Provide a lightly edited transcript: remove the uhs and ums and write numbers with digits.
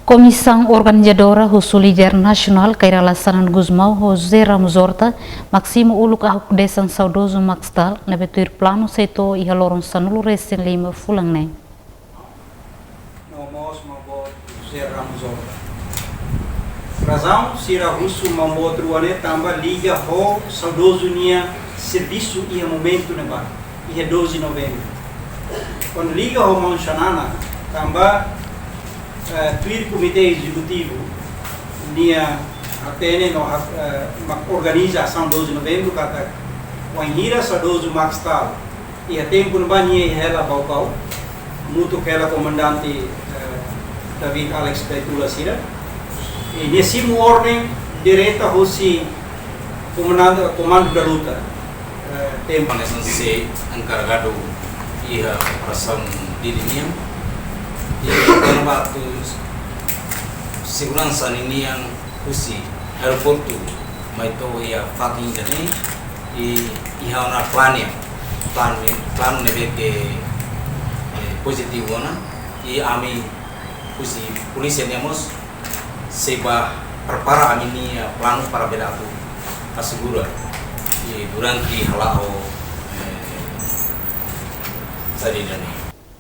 Comissão organizadora do líder nacional Caira Lassanan Guzmão, José Ramos Horta, Maximo Uluk Ahukdesan Saudoso Maxtal, na betuir plano setor e haloron sanulu resen lima fulangne. Nomos mabot José Ramos Horta. Razão sira russo mambot ruane tamba liga ho saudoso nia serviço e momento neba. E 12 de novembro. Quando liga ho manchanana tamba tuir comitê executivo nia atene no organiza ação 12 de novembro kata wanhira saudoso maxtal e tempo no bani hela bau muito que ela comandante David Alex Petula Sira e nesse ordem direta Rossi comando da luta tempo nesse encarregado e a operação de linha e quando waktu segurança linha Rossi aeroporto maito ia fucking jani e hana plano nebe que positivo na e ami Rossi polisi nemos seba prepara amini plano para beratu assegura e durante halao sadidani